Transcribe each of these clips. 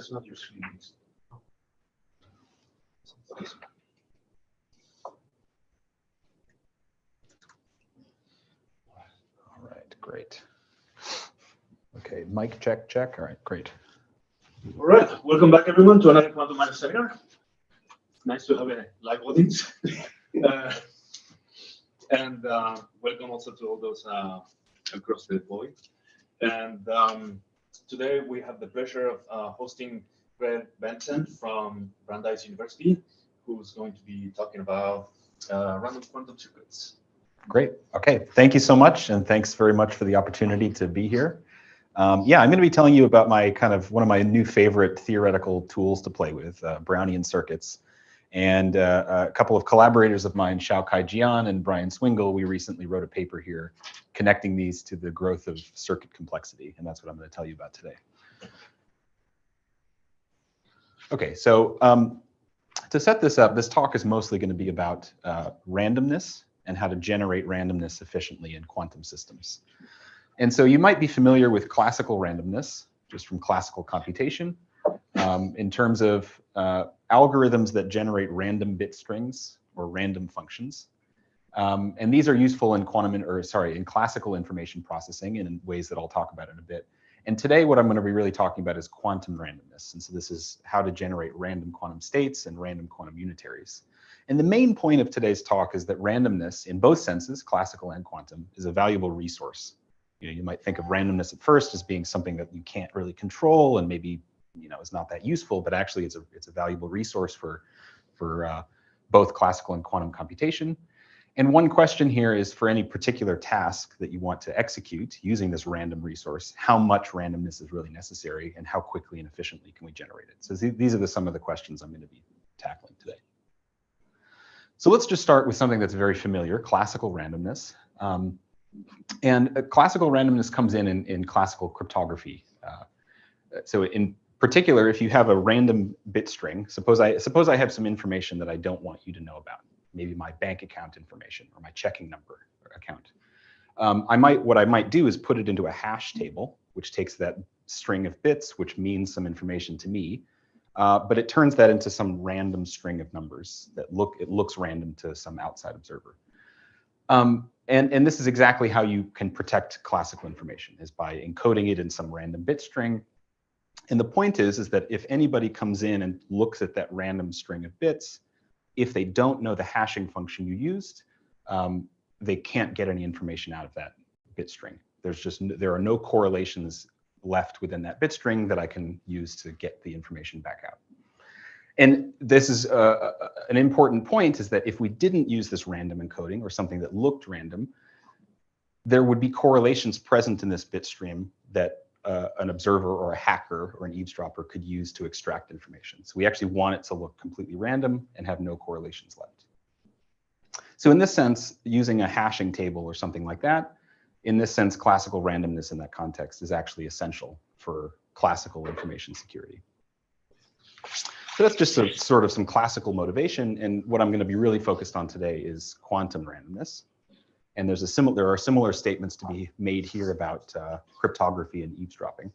that's not your screen. All right, great. Okay, mic check, check. All right, great. All right, welcome back everyone to another Quantum Matter seminar. Nice to have a live audience. And welcome also to all those across the board. And today we have the pleasure of hosting Bentsen from Brandeis University, who's going to be talking about random quantum circuits. Great. Okay. Thank you so much, and thanks very much for the opportunity to be here. Yeah, I'm going to be telling you about my one of my new favorite theoretical tools to play with, Brownian circuits. And a couple of collaborators of mine, Xiaokai Jian and Brian Swingle, we recently wrote a paper here connecting these to the growth of circuit complexity, and that's what I'm going to tell you about today. Okay, so to set this up, this talk is mostly going to be about randomness and how to generate randomness efficiently in quantum systems. And so you might be familiar with classical randomness, just from classical computation, in terms of algorithms that generate random bit strings or random functions. And these are useful in in classical information processing and in ways that I'll talk about in a bit. And today what I'm going to be really talking about is quantum randomness. And so this is how to generate random quantum states and random quantum unitaries. And the main point of today's talk is that randomness, in both senses, classical and quantum, is a valuable resource. You might think of randomness at first as being something that you can't really control and maybe is not that useful, but actually it's a valuable resource for both classical and quantum computation. And one question here is, for any particular task that you want to execute using this random resource, how much randomness is really necessary and how quickly and efficiently can we generate it? So these are some of the questions I'm going to be tackling today. So let's just start with something that's very familiar, classical randomness. Classical randomness comes in classical cryptography. So in particular, if you have a random bit string, suppose I have some information that I don't want you to know about, maybe my bank account information or my checking number account. What I might do is put it into a hash table, which takes that string of bits, which means some information to me, but it turns that into some random string of numbers that looks random to some outside observer. And this is exactly how you can protect classical information, is by encoding it in some random bit string. And the point is that if anybody comes in and looks at that random string of bits, if they don't know the hashing function you used, they can't get any information out of that bit string. There are no correlations left within that bit string that I can use to get the information back out. And this is an important point, is that if we didn't use this random encoding or something that looked random, there would be correlations present in this bit stream that an observer or a hacker or an eavesdropper could use to extract information. So we actually want it to look completely random and have no correlations left. So in this sense, using a hashing table or something like that, in this sense, classical randomness in that context is actually essential for classical information security. So that's just sort of some classical motivation, and what I'm going to be really focused on today is quantum randomness. And there are similar statements to be made here about cryptography and eavesdropping.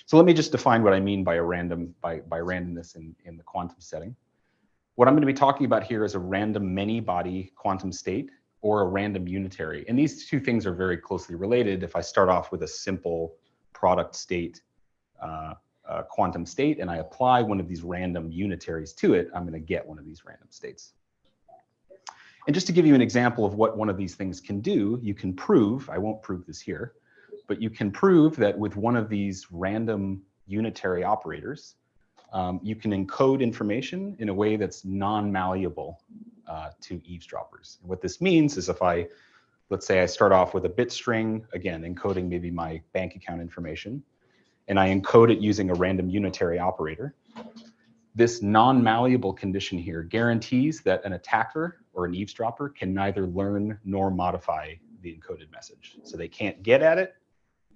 So let me just define what I mean by randomness in the quantum setting. What I'm going to be talking about here is a random many-body quantum state or a random unitary. And these two things are very closely related. If I start off with a simple product state, quantum state, and I apply one of these random unitaries to it, I'm going to get one of these random states. And just to give you an example of what one of these things can do, you can prove, I won't prove this here, but you can prove that with one of these random unitary operators, you can encode information in a way that's non-malleable to eavesdroppers. And what this means is let's say I start off with a bit string, again, encoding maybe my bank account information, and I encode it using a random unitary operator. This non-malleable condition here guarantees that an attacker or an eavesdropper can neither learn nor modify the encoded message. So they can't get at it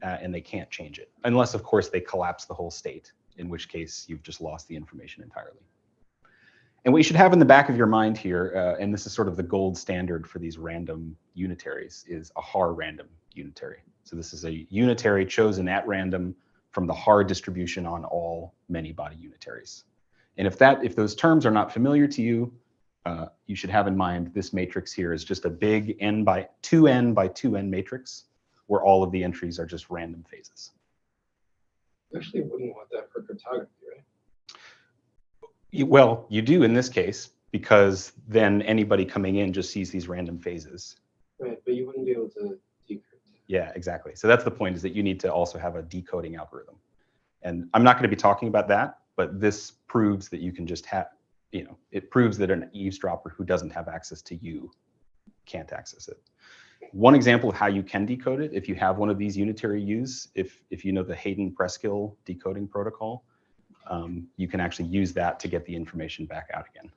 and they can't change it, unless of course they collapse the whole state, in which case you've just lost the information entirely. And what you should have in the back of your mind here, and this is sort of the gold standard for these random unitaries, is a Haar-random unitary. So this is a unitary chosen at random from the Haar distribution on all many-body unitaries. And if those terms are not familiar to you, you should have in mind this matrix here is just a big n by 2n by 2n matrix where all of the entries are just random phases. You actually wouldn't want that for cryptography, right? Well, you do in this case, because then anybody coming in just sees these random phases. Right, but you wouldn't be able to decrypt. Yeah, exactly. So that's the point, is that you need to also have a decoding algorithm. And I'm not going to be talking about that, but this proves that you can just have, it proves that an eavesdropper who doesn't have access to you can't access it. One example of how you can decode it, if you have one of these unitary U's, if you know the Hayden-Preskill decoding protocol, you can actually use that to get the information back out again.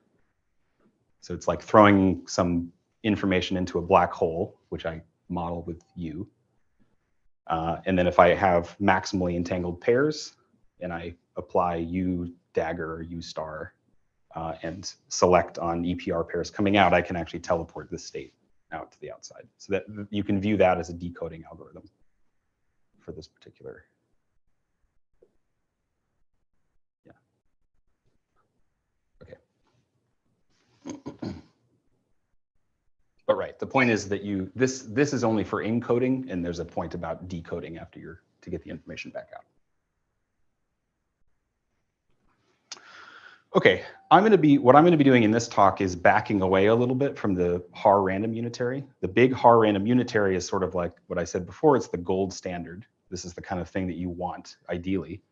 So it's like throwing some information into a black hole, which I model with U. And then if I have maximally entangled pairs and I apply U dagger or U star and select on EPR pairs coming out, I can actually teleport this state out to the outside. So that you can view that as a decoding algorithm for this particular. Yeah. Okay. But right, the point is that this is only for encoding, and there's a point about decoding after to get the information back out. Okay, what I'm going to be doing in this talk is backing away a little bit from the Haar-random unitary. The big Haar-random unitary is sort of like what I said before, it's the gold standard. This is the kind of thing that you want, ideally.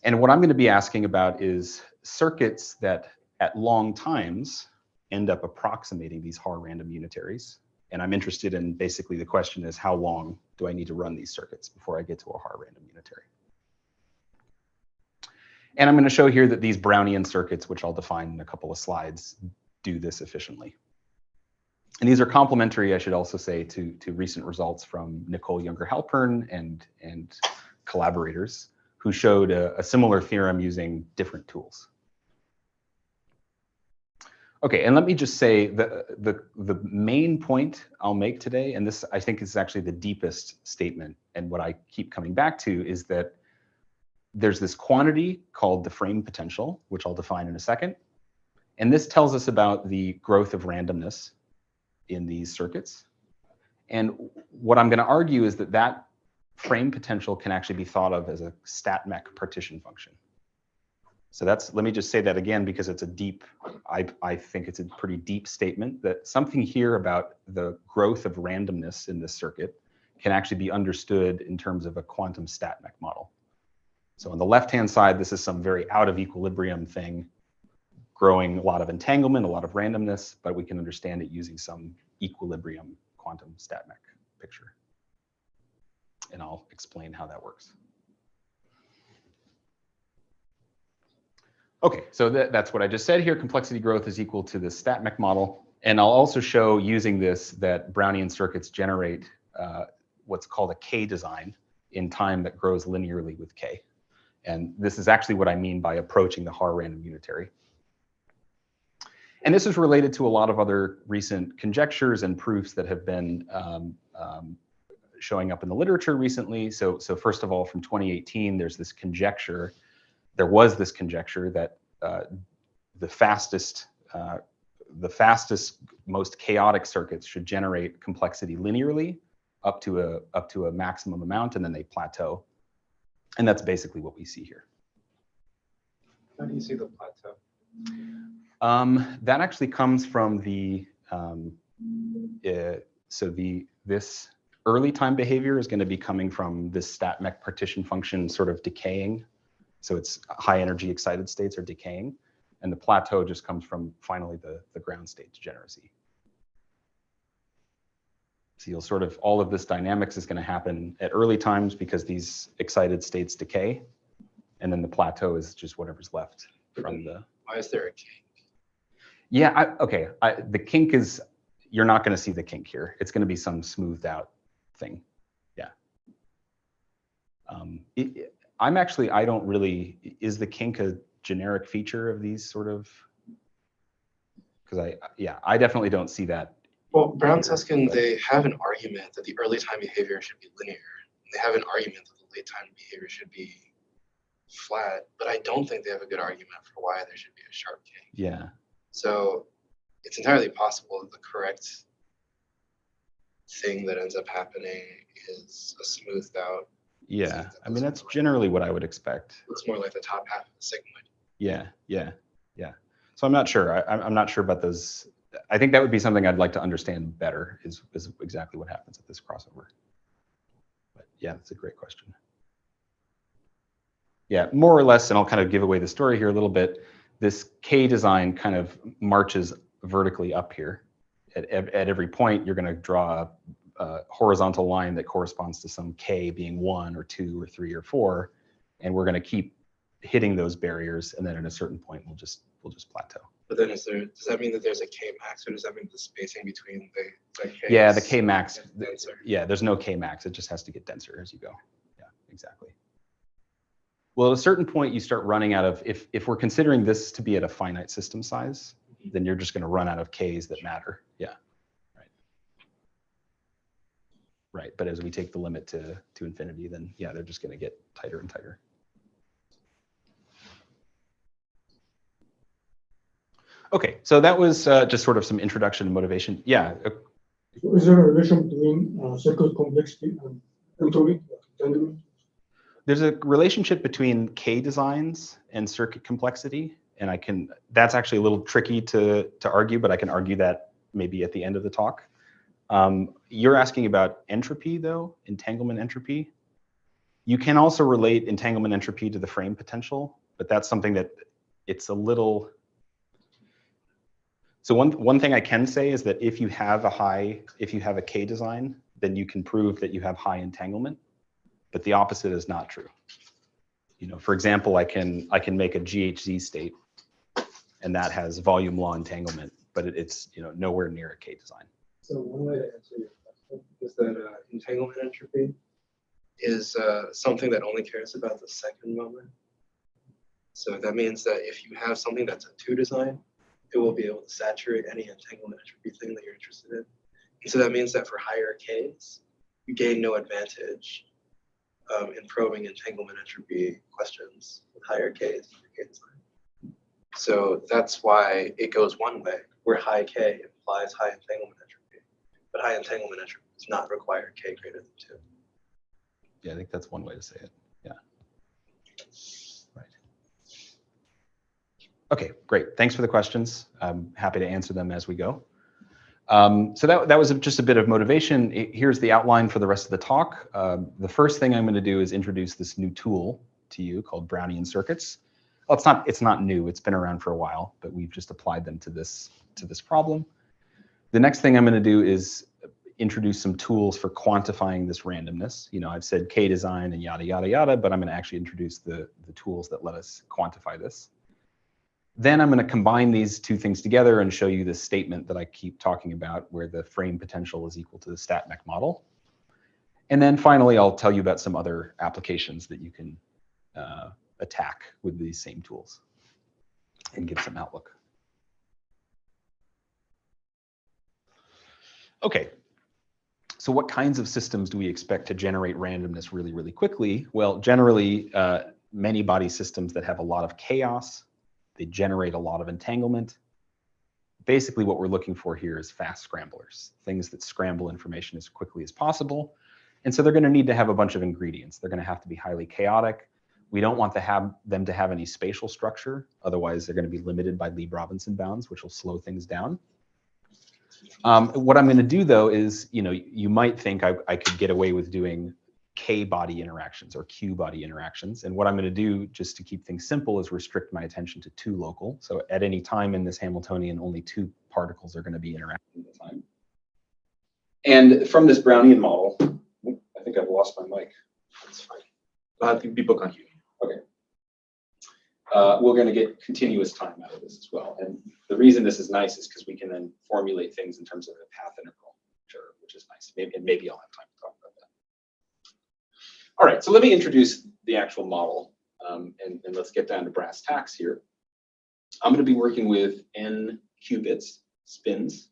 And what I'm going to be asking about is circuits that at long times end up approximating these Haar-random unitaries. And I'm interested in, basically the question is, how long do I need to run these circuits before I get to a Haar-random unitary? And I'm going to show here that these Brownian circuits, which I'll define in a couple of slides, do this efficiently. And these are complementary, I should also say, to recent results from Nicole Younger-Halpern and collaborators who showed a similar theorem using different tools. Okay, and let me just say the main point I'll make today, and this I think is actually the deepest statement, and what I keep coming back to, is that there's this quantity called the frame potential, which I'll define in a second. And this tells us about the growth of randomness in these circuits. And what I'm going to argue is that that frame potential can actually be thought of as a stat-mech partition function. So let me just say that again, because it's a deep, I think it's a pretty deep statement, that something here about the growth of randomness in this circuit can actually be understood in terms of a quantum stat-mech model. So on the left-hand side, this is some very out of equilibrium thing, growing a lot of entanglement, a lot of randomness, but we can understand it using some equilibrium quantum stat-mech picture. And I'll explain how that works. Okay, so that's what I just said here. Complexity growth is equal to the stat-mech model. And I'll also show, using this, that Brownian circuits generate what's called a K design in time that grows linearly with K. And this is actually what I mean by approaching the Haar-random unitary. And this is related to a lot of other recent conjectures and proofs that have been showing up in the literature recently. So first of all, from 2018, there was this conjecture that the fastest, most chaotic circuits should generate complexity linearly up to a maximum amount, and then they plateau. And that's basically what we see here. How do you see the plateau? That actually comes from this early time behavior is going to be coming from this stat-mech partition function sort of decaying. So it's high energy excited states are decaying. And the plateau just comes from finally the ground state degeneracy. So you'll sort of, all of this dynamics is going to happen at early times because these excited states decay. And then the plateau is just whatever's left from the. Why is there a kink? Yeah, the kink is, you're not going to see the kink here. It's going to be some smoothed out thing. Yeah. I don't really, is the kink a generic feature of these sort of, because I definitely don't see that. Well, Brown-Susskind, they have an argument that the early time behavior should be linear. They have an argument that the late time behavior should be flat, but I don't think they have a good argument for why there should be a sharp K. Yeah. So it's entirely possible that the correct thing that ends up happening is a smoothed out. Yeah. I mean, that's generally what I would expect. It's more like the top half of the sigmoid. Yeah. Yeah. Yeah. So I'm not sure. I'm not sure about those. I think that would be something I'd like to understand better is exactly what happens at this crossover. But yeah, that's a great question. Yeah, more or less, and I'll kind of give away the story here a little bit. This K design kind of marches vertically up here. At every point, you're going to draw a horizontal line that corresponds to some K being 1 or 2 or 3 or 4, and we're going to keep hitting those barriers, and then at a certain point, we'll just plateau. But then does that mean that there's a K max, or does that mean the spacing between the K? Yeah, the K max. Denser? Yeah, there's no K max. It just has to get denser as you go. Yeah, exactly. Well, at a certain point, you start running out of, if we're considering this to be at a finite system size, then you're just going to run out of Ks that matter. Yeah, right. Right, but as we take the limit to infinity, then yeah, they're just going to get tighter and tighter. Okay, so that was just sort of some introduction and motivation. Yeah. So is there a relation between circuit complexity and entropy, entanglement? There's a relationship between K designs and circuit complexity, and that's actually a little tricky to argue, but I can argue that maybe at the end of the talk. You're asking about entropy though, entanglement entropy. You can also relate entanglement entropy to the frame potential, but that's something that it's a little. So one thing I can say is that if you have a K design, then you can prove that you have high entanglement. But the opposite is not true. You know, for example, I can make a GHZ state, and that has volume law entanglement, but it's nowhere near a K design. So one way to answer your question is that entanglement entropy is something that only cares about the second moment. So that means that if you have something that's a 2 design, it will be able to saturate any entanglement entropy thing that you're interested in. And so that means that for higher Ks, you gain no advantage in probing entanglement entropy questions with higher Ks. So that's why it goes one way, where high K implies high entanglement entropy. But high entanglement entropy does not require K greater than 2. Yeah, I think that's one way to say it. Yeah. Right. Okay, great. Thanks for the questions. I'm happy to answer them as we go. So that was just a bit of motivation. Here's the outline for the rest of the talk. The first thing I'm going to do is introduce this new tool to you called Brownian circuits. Well, it's not new. It's been around for a while, but we've just applied them to this problem. The next thing I'm going to do is introduce some tools for quantifying this randomness. You know, I've said K design and yada yada yada, but I'm going to actually introduce the tools that let us quantify this. Then I'm going to combine these two things together and show you this statement that I keep talking about, where the frame potential is equal to the StatMech model. And then finally, I'll tell you about some other applications that you can attack with these same tools and give some outlook. Okay, so what kinds of systems do we expect to generate randomness really, really quickly? Well, generally, many body systems that have a lot of chaos, they generate a lot of entanglement. Basically, what we're looking for here is fast scramblers, things that scramble information as quickly as possible. And so they're going to need to have a bunch of ingredients. They're going to have to be highly chaotic. We don't want them to have any spatial structure. Otherwise, they're going to be limited by Lieb-Robinson bounds, which will slow things down. What I'm going to do, though, is, you might think I could get away with doing K-body interactions or Q-body interactions. And what I'm going to do, just to keep things simple, is restrict my attention to 2 local. So at any time in this Hamiltonian, only 2 particles are going to be interacting at a time. And from this Brownian model, I think I've lost my mic. That's fine. People can't hear me. Okay. We're going to get continuous time out of this as well. And the reason this is nice is because we can then formulate things in terms of a path integral, which is nice. Maybe I'll have time to talk about that. All right, so let me introduce the actual model, and let's get down to brass tacks here. I'm going to be working with n qubits, spins,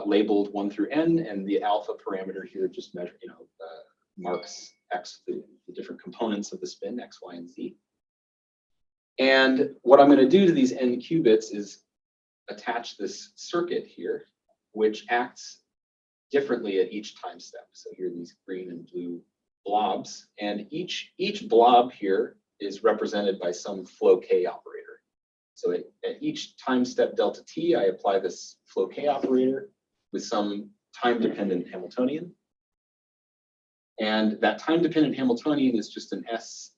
labeled 1 through n, and the alpha parameter here just marks x, the different components of the spin, x, y, and z. And what I'm going to do to these n qubits is attach this circuit here, which acts differently at each time step. So here are these green and blue blobs, and each blob here is represented by some flow k operator. So at each time step delta t, I apply this flow k operator with some time-dependent Hamiltonian. And that time-dependent Hamiltonian is just an S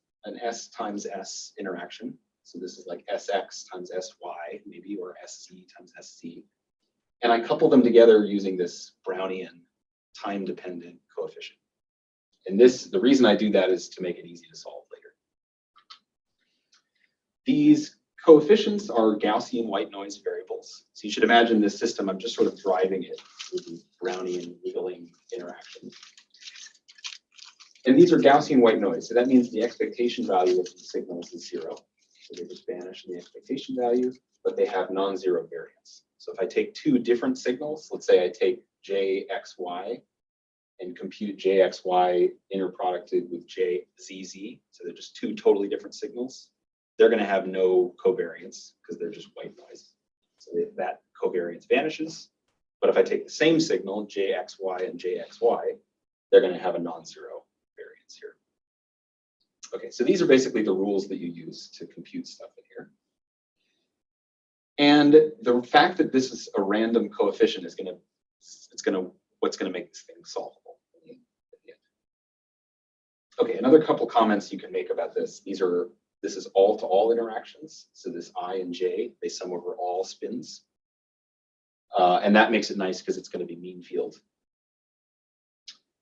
times S interaction. So this is like Sx times Sy, maybe, or Sc times Sc. And I couple them together using this Brownian time-dependent coefficient. And the reason I do that is to make it easy to solve later. These coefficients are Gaussian white noise variables. So you should imagine this system, I'm just sort of driving it with the Brownian wiggling interaction. And these are Gaussian white noise. So that means the expectation value of these signals is 0. So they just vanish in the expectation value, but they have non-zero variance. So if I take two different signals, let's say I take JXY and compute JXY interproducted with JZZ, so they're just two totally different signals, they're going to have no covariance because they're just white noise. So that covariance vanishes. But if I take the same signal, JXY and JXY, they're going to have a non-zero variance here. Okay, so these are basically the rules that you use to compute stuff in here. And the fact that this is a random coefficient is what's going to make this thing solvable. Okay, another couple comments you can make about this. This is all-to-all interactions. So this I and J, they sum over all spins. And that makes it nice because it's going to be mean field.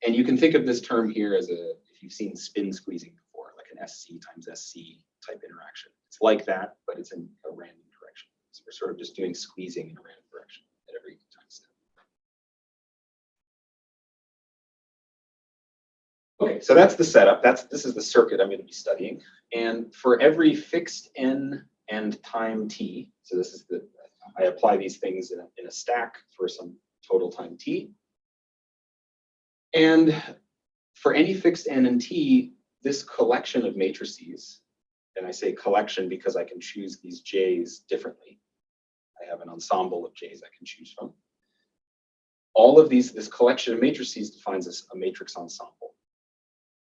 And you can think of this term here as if you've seen spin squeezing before, like an SC times SC type interaction. It's like that, but it's in a random direction. So we're sort of just doing squeezing in a random direction at every time step. Okay, so that's the setup. This is the circuit I'm going to be studying. And for every fixed n and time t, so this is I apply these things in a stack for some total time t. And for any fixed n and t, this collection of matrices, and I say collection because I can choose these j's differently. I have an ensemble of j's I can choose from. All of this collection of matrices defines a matrix ensemble.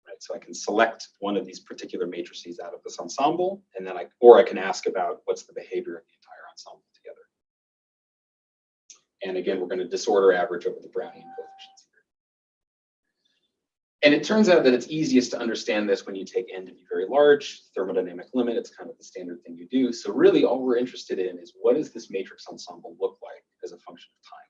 Right? So I can select one of these particular matrices out of this ensemble, and then I can ask about what's the behavior of the entire ensemble together. And again, we're going to disorder average over the Brownian coefficients here. And it turns out that it's easiest to understand this when you take n to be very large, thermodynamic limit, it's kind of the standard thing you do. So really all we're interested in is what does this matrix ensemble look like as a function of time?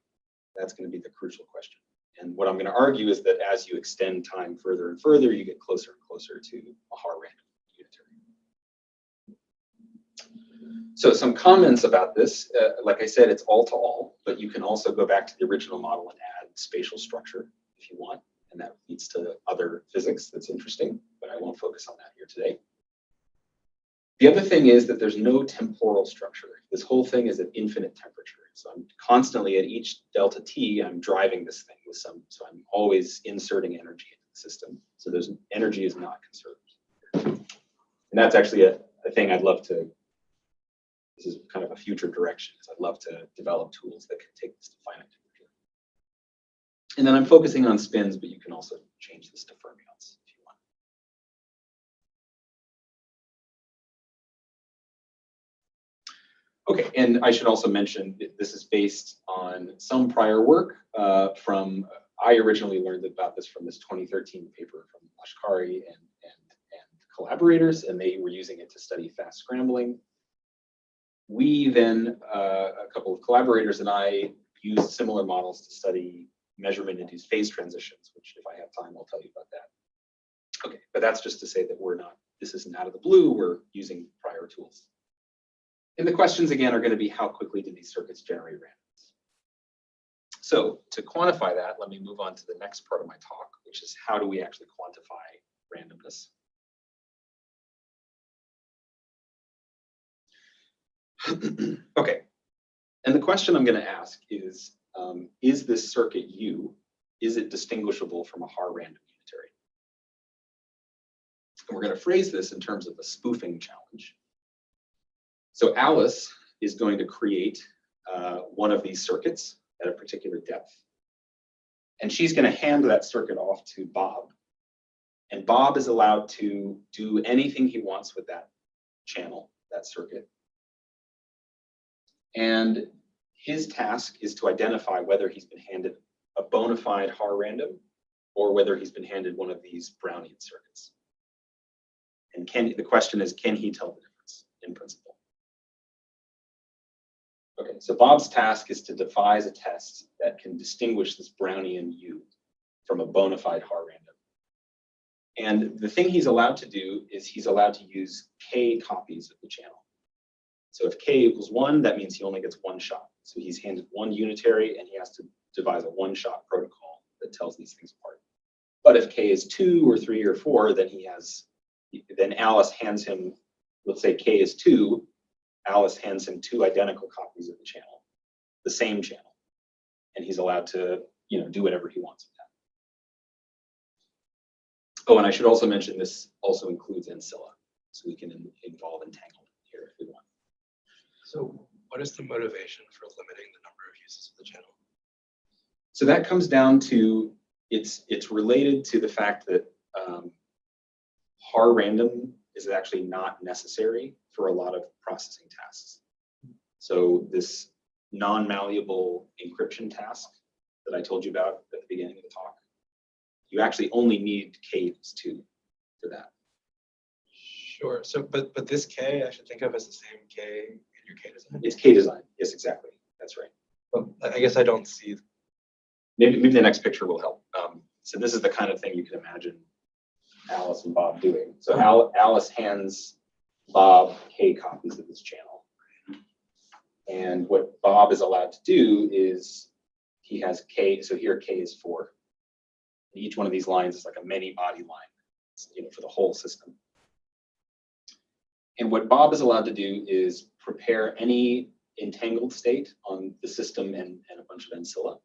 That's going to be the crucial question. And what I'm going to argue is that as you extend time further and further, you get closer and closer to a Haar-random unitary. So some comments about this, like I said, it's all-to-all, but you can also go back to the original model and add spatial structure if you want. And that leads to other physics that's interesting, but I won't focus on that here today. The other thing is that there's no temporal structure. This whole thing is at infinite temperature. So I'm constantly at each delta T, I'm driving this thing with so I'm always inserting energy into the system. So energy is not conserved. And that's actually a thing I'd love to, this is kind of a future direction, is I'd love to develop tools that can take this to finite temperature. And then I'm focusing on spins, but you can also change this to fermions if you want. Okay, and I should also mention that this is based on some prior work I originally learned about this from this 2013 paper from Lashkari and collaborators, and they were using it to study fast scrambling. We then, a couple of collaborators and I used similar models to study measurement-induced phase transitions, which if I have time, I'll tell you about that. Okay, but that's just to say that this isn't out of the blue, we're using prior tools. And the questions again are going to be how quickly do these circuits generate randomness? So to quantify that, let me move on to the next part of my talk, which is how do we actually quantify randomness? Okay, and the question I'm going to ask is this circuit U, is it distinguishable from a Haar-random unitary? And we're going to phrase this in terms of a spoofing challenge. So Alice is going to create one of these circuits at a particular depth. And she's going to hand that circuit off to Bob. And Bob is allowed to do anything he wants with that channel, that circuit. And his task is to identify whether he's been handed a bona fide Haar-random or whether he's been handed one of these Brownian circuits. And the question is, can he tell the difference in principle? Okay, so Bob's task is to devise a test that can distinguish this Brownian U from a bona fide Haar-random. And the thing he's allowed to do is he's allowed to use k copies of the channel. So if k equals 1, that means he only gets one shot. So he's handed one unitary and he has to devise a one-shot protocol that tells these things apart. But if k is 2 or 3 or 4, then Alice hands him, let's say k is 2, Alice hands him 2 identical copies of the channel, the same channel. And he's allowed to, do whatever he wants with that. Oh, and I should also mention this also includes ancilla. So we can involve entanglement here if we want. So what is the motivation for limiting the number of uses of the channel? So that comes down to, it's related to the fact that Haar-random is actually not necessary for a lot of processing tasks. So this non-malleable encryption task that I told you about at the beginning of the talk, you actually only need k equals 2 for that. Sure. So, but this k I should think of as the same k in your k design. It's k design. Yes, exactly. That's right. Well, I guess I don't see. Maybe the next picture will help. So this is the kind of thing you can imagine Alice and Bob doing. So Alice hands Bob k copies of this channel. And what Bob is allowed to do is he has k, so here k is 4. And each one of these lines is like a many body line, for the whole system. And what Bob is allowed to do is prepare any entangled state on the system and a bunch of ancilla.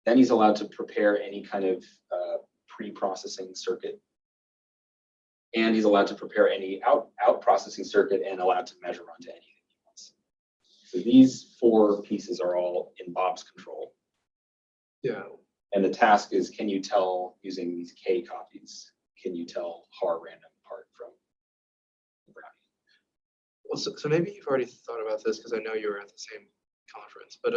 Then he's allowed to prepare any kind of pre-processing circuit. And he's allowed to prepare any out processing circuit and allowed to measure onto anything he wants. So these 4 pieces are all in Bob's control. Yeah. And the task is, can you tell, using these k copies, can you tell Haar-random apart from Brownian? Well, so maybe you've already thought about this because I know you were at the same conference, but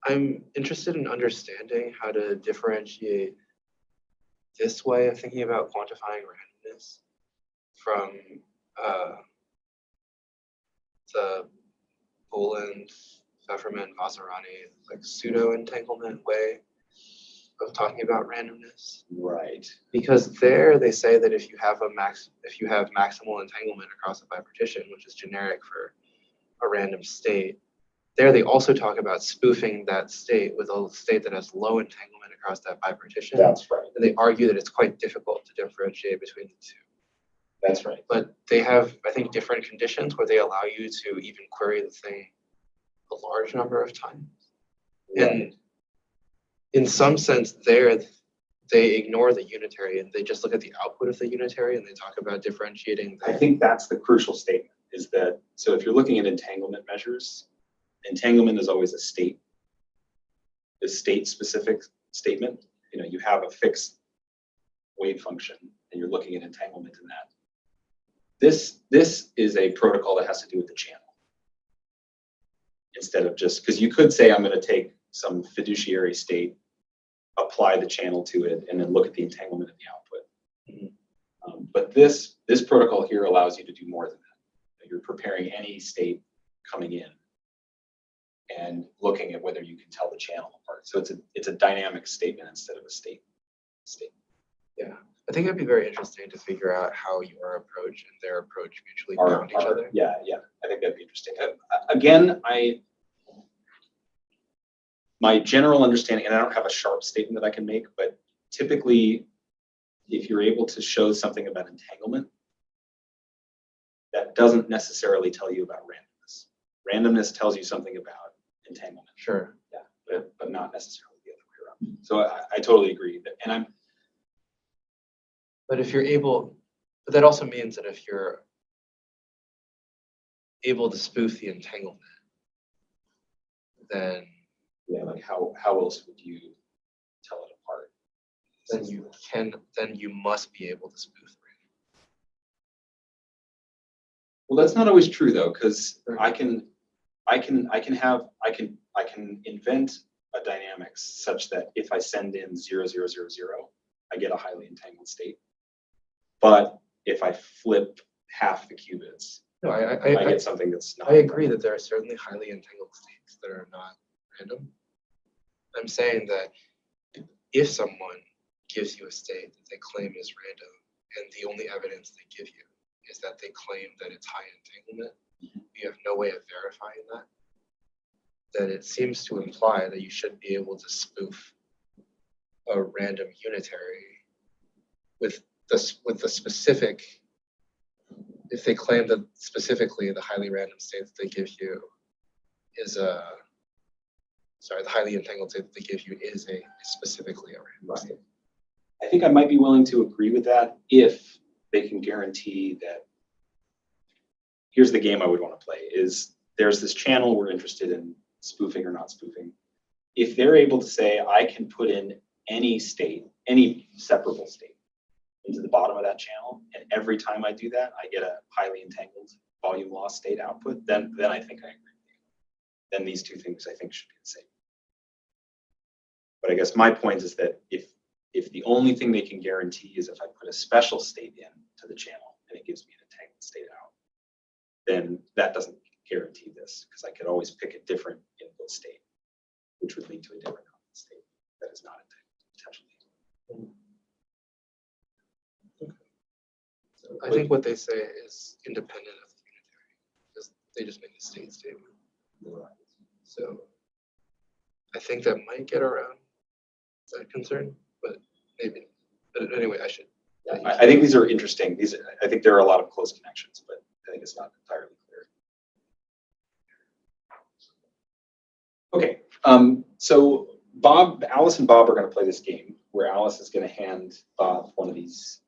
I'm interested in understanding how to differentiate this way of thinking about quantifying randomness from the Boland, Pfefferman, Vasarani, like pseudo entanglement way of talking about randomness. Right. Because there they say that if you have maximal entanglement across a bipartition, which is generic for a random state, there they also talk about spoofing that state with a state that has low entanglement across that bipartition. That's right. And they argue that it's quite difficult to differentiate between the two. That's right. But they have, I think, different conditions where they allow you to even query the thing a large number of times. Right. And in some sense there, they ignore the unitary and they just look at the output of the unitary and they talk about differentiating. I think that's the crucial statement, is that, so if you're looking at entanglement measures, entanglement is always a state-specific statement. You have a fixed wave function and you're looking at entanglement in that. This is a protocol that has to do with the channel. Instead of just, because you could say, I'm going to take some fiduciary state, apply the channel to it, and then look at the entanglement of the output. Mm-hmm. But this protocol here allows you to do more than that. You're preparing any state coming in and looking at whether you can tell the channel apart. So it's a dynamic statement instead of a state. Yeah, I think it'd be very interesting to figure out how your approach and their approach mutually bound each other. Yeah, I think that'd be interesting. Again, my general understanding, and I don't have a sharp statement that I can make, but typically, if you're able to show something about entanglement, that doesn't necessarily tell you about randomness. Randomness tells you something about entanglement. Sure. Yeah, but not necessarily the other way around. So I totally agree. And But if you're able, but that also means that if you're able to spoof the entanglement, then Yeah, like how else would you tell it apart? then you must be able to spoof the random. Well, that's not always true though, because I can invent a dynamics such that if I send in 0, 0, 0, 0, I get a highly entangled state. But if I flip half the qubits, No, I get something that's not. I agree that there are certainly highly entangled states that are not random. I'm saying that if someone gives you a state that they claim is random, and the only evidence they give you is that they claim that it's high entanglement, you have no way of verifying that, then it seems to imply that you should be able to spoof a random unitary with the specific, if they claim that specifically the highly random state that they give you is the highly entangled state that they give you is specifically a random state. I think I might be willing to agree with that if they can guarantee that. Here's the game I would want to play is there's this channel we're interested in spoofing or not spoofing. If they're able to say, I can put in any state, any separable state into the bottom of that channel, and every time I do that, I get a highly entangled volume loss state output, then I think I agree with you. Then these two things I think should be the same. But I guess my point is that if the only thing they can guarantee is if I put a special state in to the channel and it gives me an entangled state out, then that doesn't guarantee this, because I could always pick a different input state, which would lead to a different output state that is not entangled, potentially. So I think what they say is independent of the unitary, because they just make a state statement. So I think that might get around that concern, but maybe. But anyway, I should. I think these are interesting. I think there are a lot of close connections, but I think it's not entirely clear. Okay, so Alice and Bob are going to play this game where Alice is going to hand Bob one of these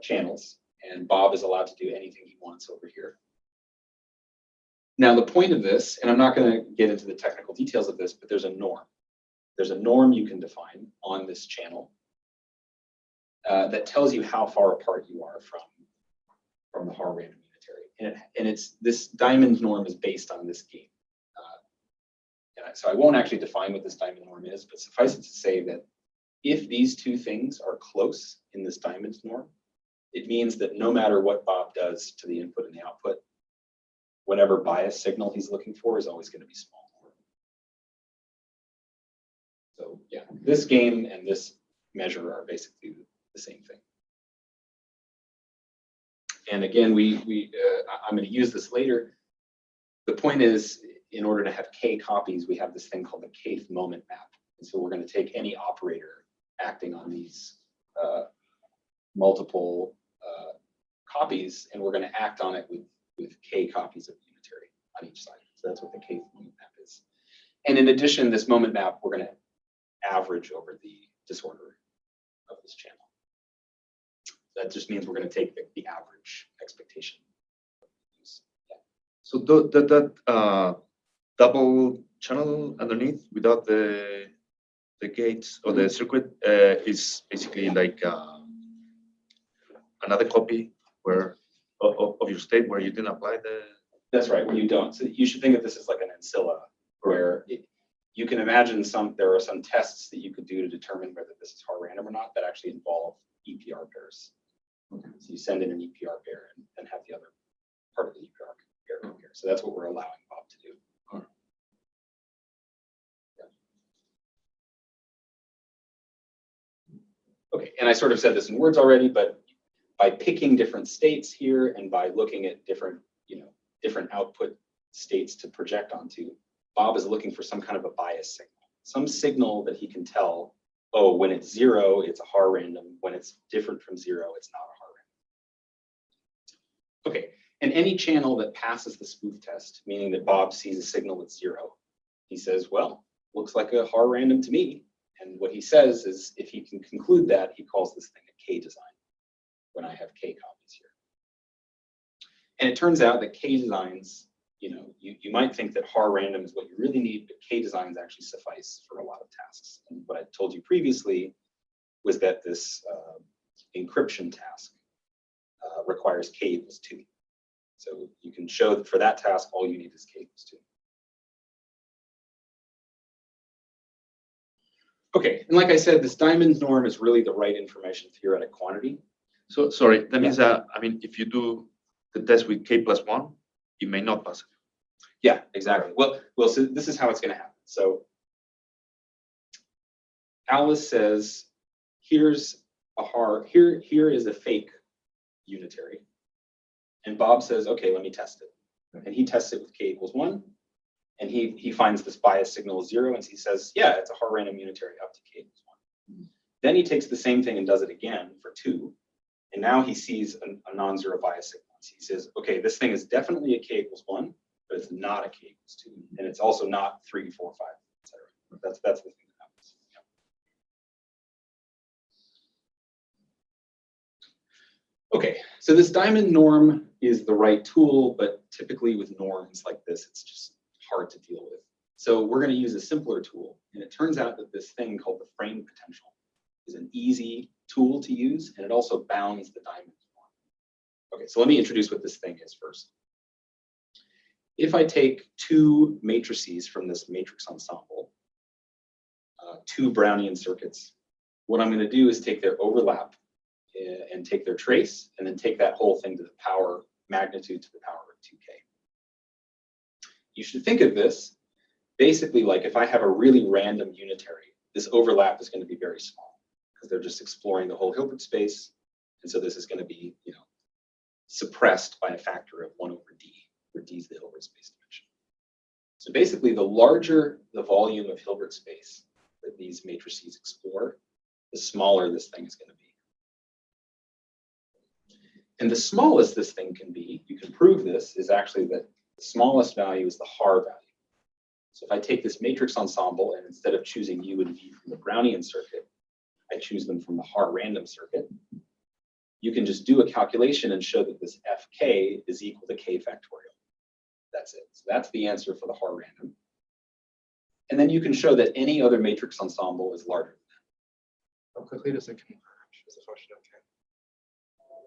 channels, and Bob is allowed to do anything he wants over here. Now, the point of this, and I'm not going to get into the technical details of this, but there's a norm. There's a norm you can define on this channel that tells you how far apart you are from the Haar-random unitary. And it's this diamond norm is based on this game. So I won't actually define what this diamond norm is, but suffice it to say that if these two things are close in this diamond norm, it means that no matter what Bob does to the input and the output, whatever bias signal he's looking for is always going to be small. So yeah, this game and this measure are basically the same thing. And again, I'm going to use this later. The point is, in order to have k copies, we have this thing called the kth moment map. And so we're going to take any operator acting on these multiple copies, and we're going to act on it with k copies of unitary on each side. So that's what the kth moment map is. And in addition, this moment map, we're going to average over the disorder of this channel. That just means we're going to take the average expectation. Yeah. So that double channel underneath without the gates or the circuit is basically like another copy where of your state where you didn't apply the. That's right, where you don't. So you should think of this as like an ancilla, where you can imagine there are some tests that you could do to determine whether this is Haar-random or not that actually involve EPR pairs. Okay. So you send in an EPR pair and have the other part of the EPR pair here. So that's what we're allowing Bob to do. Okay, and I sort of said this in words already, but by picking different states here and by looking at different output states to project onto, Bob is looking for some kind of a bias signal, some signal that he can tell, oh, when it's 0, it's a Haar-random. When it's different from 0, it's not a Haar-random. Okay, and any channel that passes the spoof test, meaning that Bob sees a signal that's 0, he says, well, looks like a Haar-random to me. And what he says is, if he can conclude that, he calls this thing a K design. when I have k copies here. And it turns out that k designs, you might think that Haar-random is what you really need, but k designs actually suffice for a lot of tasks. And what I told you previously was that this encryption task requires k equals 2. So you can show that for that task, all you need is k equals 2. Okay, and like I said, this diamond norm is really the right information theoretic quantity. So sorry, that means that, I mean, if you do the test with k+1, you may not pass it. Yeah, exactly. Well, so this is how it's going to happen. So Alice says, here's a here is a fake unitary. And Bob says, okay, let me test it. And he tests it with k equals 1. And he finds this bias signal is 0, and he says, yeah, it's a Haar-random unitary up to k equals 1. Then he takes the same thing and does it again for 2. And now he sees a non-zero bias signal. He says, okay, this thing is definitely a k equals 1, but it's not a k equals 2. And it's also not 3, 4, 5, etc. That's the thing that happens. Yeah. Okay, so this diamond norm is the right tool, but typically with norms like this, it's just hard to deal with. So we're going to use a simpler tool. And it turns out that this thing called the frame potential is an easy tool to use, and it also bounds the diamond norm. Okay, so let me introduce what this thing is first. If I take 2 matrices from this matrix ensemble, 2 Brownian circuits, what I'm going to do is take their overlap and take their trace, and then take that whole thing to the power magnitude to the power of 2k. You should think of this basically like if I have a really random unitary, this overlap is going to be very small because they're just exploring the whole Hilbert space. And so this is going to be, suppressed by a factor of 1 over d, where d is the Hilbert space dimension. So basically, the larger the volume of Hilbert space that these matrices explore, the smaller this thing is going to be. And the smallest this thing can be, you can prove this, is actually that the smallest value is the Haar value. So if I take this matrix ensemble and instead of choosing U and V from the Brownian circuit, I choose them from the Haar-random circuit, you can just do a calculation and show that this Fk is equal to k factorial. That's it. So that's the answer for the Haar-random. And then you can show that any other matrix ensemble is larger than that. How quickly does it converge as a function of k?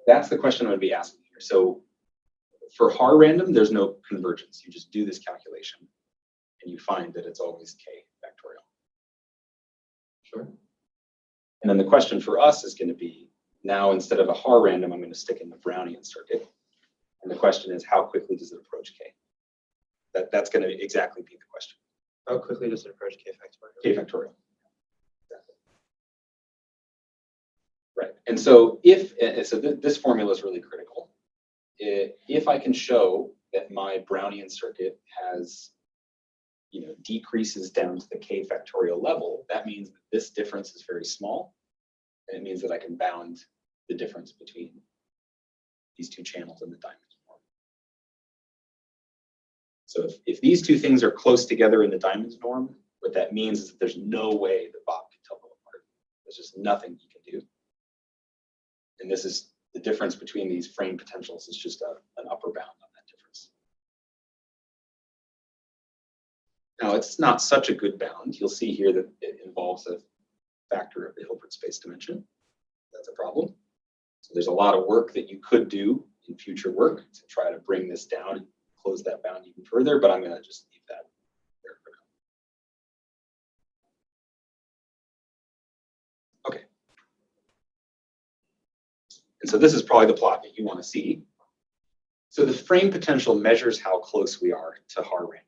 That's the question I'm going to be asking here. So for Haar-random, there's no convergence. You just do this calculation, and you find that it's always k factorial. Sure. And then the question for us is going to be, now instead of a Haar-random, I'm going to stick in the Brownian circuit. And the question is, how quickly does it approach k? That's going to exactly be the question. How quickly does it approach k factorial? K factorial. Exactly. Right. And so this formula is really critical. If I can show that my Brownian circuit has, decreases down to the k factorial level, that means that this difference is very small. And it means that I can bound the difference between these 2 channels in the diamond norm. So if these 2 things are close together in the diamond norm, what that means is that there's no way that Bob can tell them apart. There's just nothing he can do. And this is the difference between these frame potentials is just an upper bound on that difference. Now, it's not such a good bound. You'll see here that it involves a factor of the Hilbert space dimension. That's a problem. So there's a lot of work that you could do in future work to try to bring this down and close that bound even further, but I'm going to just leave that there for now. Okay. And so this is probably the plot that you want to see. So the frame potential measures how close we are to Haar-random.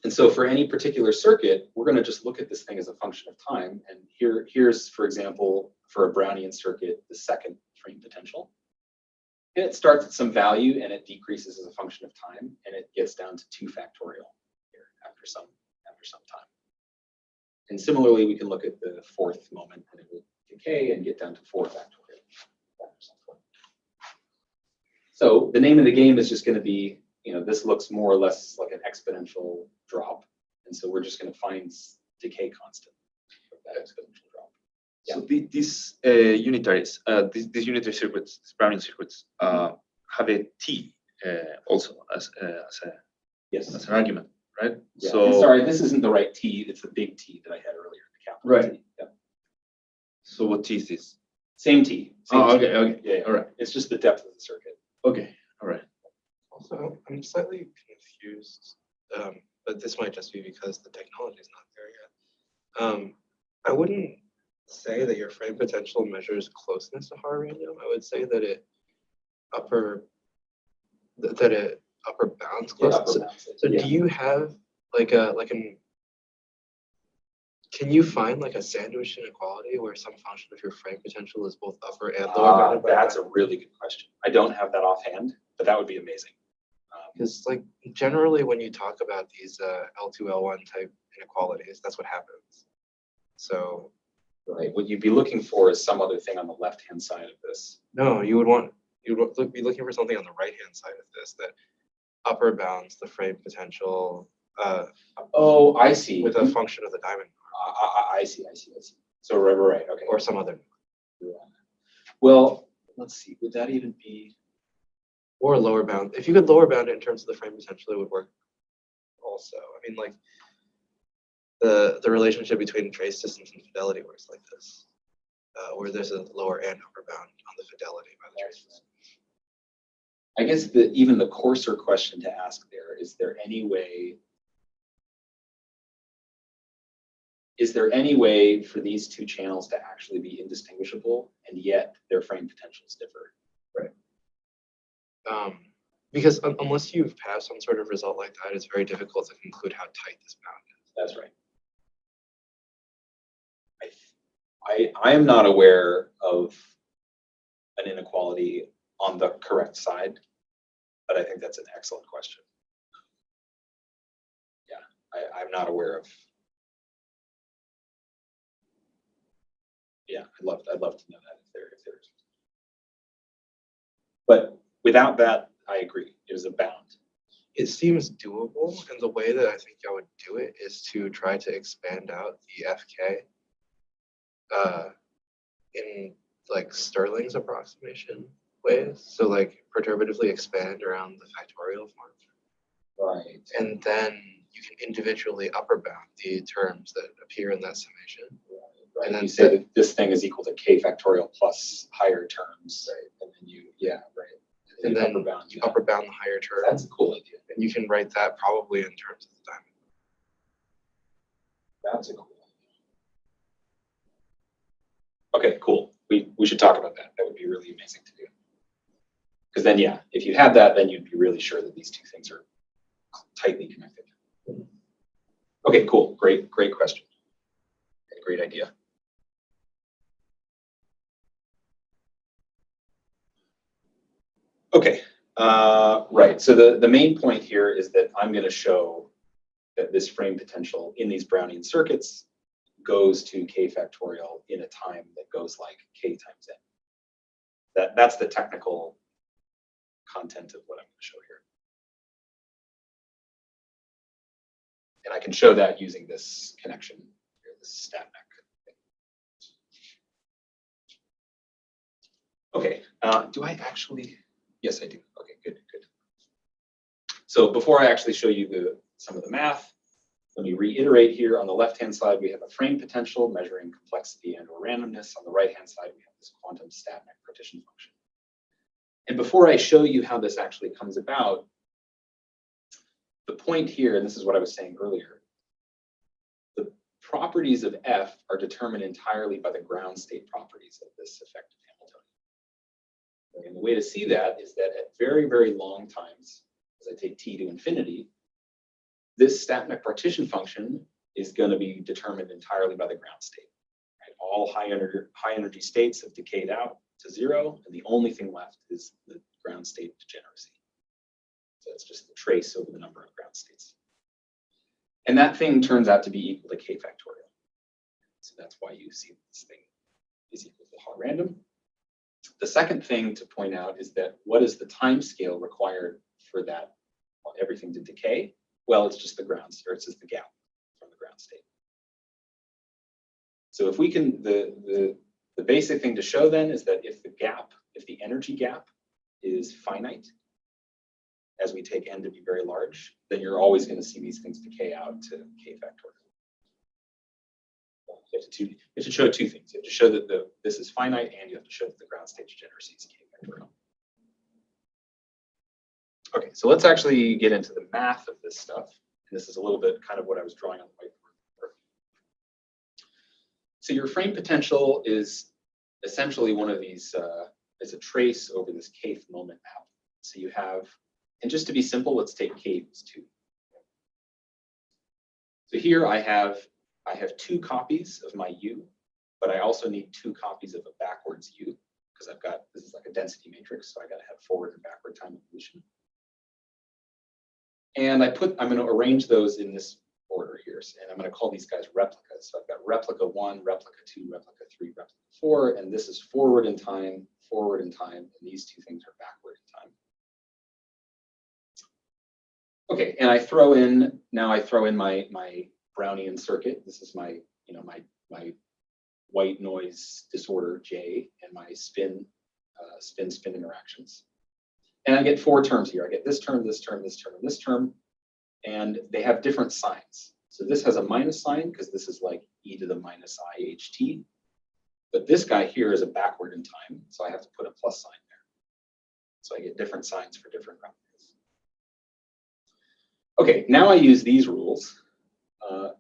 And so for any particular circuit, we're going to just look at this thing as a function of time. And here's, for example, for a Brownian circuit, the second frame potential. And it starts at some value and it decreases as a function of time, and it gets down to 2 factorial here after some time. And similarly, we can look at the 4th moment, and it will decay and get down to 4 factorial after some point. So the name of the game is just going to be, this looks more or less like an exponential drop. And so we're just going to find decay constant of that exponential drop. So these unitaries, these unitary circuits, these Brownian circuits, have a T also as a Yes. as an argument, right? Yeah. So And sorry, this isn't the right T. It's the big T that I had earlier, the capital Right. T. Yeah. so what T is this? Same T. Same Oh, T. okay, okay, Yeah, yeah. all right, It's just the depth of the circuit. okay, all right. Also, I'm slightly confused, but this might just be because the technology is not there yet. I wouldn't say that your frame potential measures closeness to Haar-random. I would say that it upper bounds Yeah, close. upper So, bounds. so Yeah. do you have can you find like a sandwich inequality where some function of your frame potential is both upper and lower bounded by That's a really good question. I don't have that offhand, but that would be amazing. Because like generally when you talk about these L2, L1 type inequalities, that's what happens. So Right. What you'd be looking for is some other thing on the left-hand side of this. no, you would be looking for something on the right-hand side of this that upper bounds the frame potential Oh, I see. with a function of the diamond I see. So right. Okay. or some other, Yeah. Well, let's see. Would that even be? or lower bound. If you could lower bound it in terms of the frame potential, it would work also. I mean, like the relationship between trace distance and fidelity works like this, where there's a lower and upper bound on the fidelity by the trace distance. I guess even the coarser question to ask there is there any way for these two channels to actually be indistinguishable and yet their frame potentials differ? Because unless you have some sort of result like that, it's very difficult to conclude how tight this bound is. That's right. I am not aware of an inequality on the correct side, but I think that's an excellent question. Yeah, I'm not aware of. Yeah, I'd love to know that if there's. But without that, I agree. It was a bound. It seems doable, and the way that I think I would do it is to try to expand out the FK in like Stirling's approximation ways. So like perturbatively expand around the factorial form. Right. And then you can individually upper bound the terms that appear in that summation. Right. And then you say that this thing is equal to k factorial plus higher terms. Right. And then right. And then you upper bound the higher term. That's a cool idea. And you can write that probably in terms of the diamond. That's a cool idea. Okay, cool. We should talk about that. That would be really amazing to do. Because then, yeah, if you had that, then you'd be really sure that these two things are tightly connected. Okay, cool. Great question. Great idea. Okay, right. So the main point here is that I'm going to show that this frame potential in these Brownian circuits goes to k factorial in a time that goes like k times n. That's the technical content of what I'm going to show here. And I can show that using this connection here, this StatMech. Okay, do I actually? Yes, I do. Okay, good. So before I actually show you some of the math, let me reiterate here. On the left-hand side, we have a frame potential measuring complexity and/or randomness. On the right-hand side, we have this quantum StatMech partition function. And before I show you how this actually comes about, the point here, and this is what I was saying earlier, the properties of F are determined entirely by the ground state properties of this effective Hamiltonian. And the way to see that is that at very, very long times, as I take t to infinity, this StatMech partition function is going to be determined entirely by the ground state. Right? All high energy states have decayed out to 0, and the only thing left is the ground state degeneracy. So it's just the trace over the number of ground states. And that thing turns out to be equal to k factorial. So that's why you see this thing is equal to Haar-random. The second thing to point out is that what is the time scale required for that everything to decay? Well, it's just the ground, or it's just the gap from the ground state. So if we can, the basic thing to show then is that if the energy gap is finite, as we take n to be very large, then you're always going to see these things decay out to k factorial. You have to show two things. You have to show that this is finite, and you have to show that the ground state degeneracy is k factorial. Okay, so let's actually get into the math of this stuff. And this is a little bit kind of what I was drawing on the whiteboard. So your frame potential is essentially one of these, it's a trace over this kth moment map. So you have, and just to be simple, let's take k equals 2. So here I have 2 copies of my u, but I also need 2 copies of a backwards u, because I've got, this is like a density matrix, so I got to have forward and backward time evolution. And I'm going to arrange those in this order here, and I'm going to call these guys replicas. So I've got replica 1, replica 2, replica 3, replica 4, and this is forward in time, and these 2 things are backward in time. Okay, and I throw in my Brownian circuit. This is my white noise disorder J and my spin interactions. And I get 4 terms here. I get this term, this term, this term, and this term, and they have different signs. So this has a minus sign because this is like e to the minus iht. But this guy here is a backward in time, so I have to put a plus sign there. So I get different signs for different replicas. Okay, now I use these rules,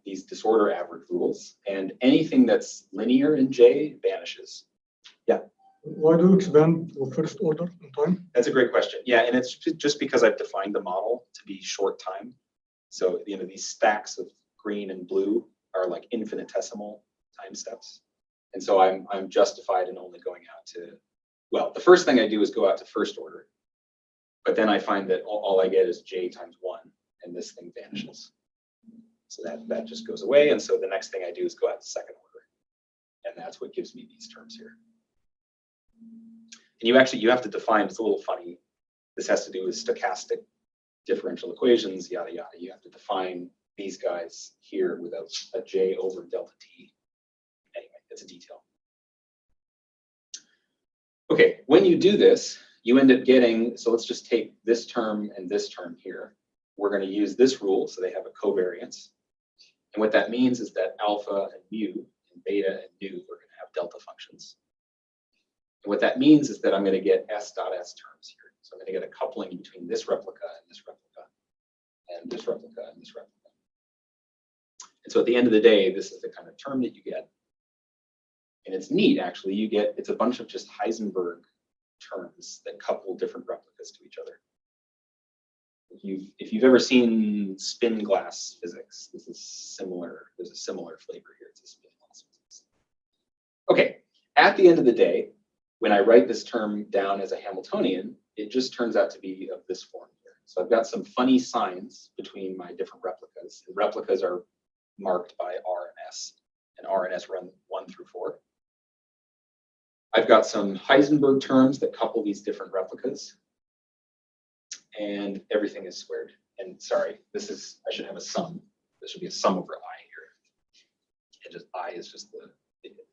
these disorder average rules, and anything that's linear in J vanishes. Yeah. Why do you expand to first order in time? That's a great question. Yeah, and it's just because I've defined the model to be short time. So these stacks of green and blue are like infinitesimal time steps, and so I'm justified in only going out to, well, the first thing I do is go out to first order, but then I find that all I get is J times 1, and this thing vanishes. So that just goes away, and so the next thing I do is go out to second order, and that's what gives me these terms here. And you have to define, it's a little funny, this has to do with stochastic differential equations, yada, yada. You have to define these guys here with a J over delta T. Anyway, it's a detail. Okay, when you do this, you end up getting, so let's just take this term and this term here. We're going to use this rule, so they have a covariance. And what that means is that alpha and mu and beta and nu are going to have delta functions. And what that means is that I'm going to get S dot S terms here. So I'm going to get a coupling between this replica and this replica, and this replica and this replica. And so at the end of the day, this is the kind of term that you get. And it's neat, actually. It's a bunch of just Heisenberg terms that couple different replicas to each other. If you've ever seen spin glass physics, this is similar. There's a similar flavor here to spin glass physics. Okay, at the end of the day, when I write this term down as a Hamiltonian, it just turns out to be of this form here. So I've got some funny signs between my different replicas. And replicas are marked by R and S, and R and S run 1 through 4. I've got some Heisenberg terms that couple these different replicas, and everything is squared. And sorry, I should have a sum. This should be a sum over I here. And just I is just the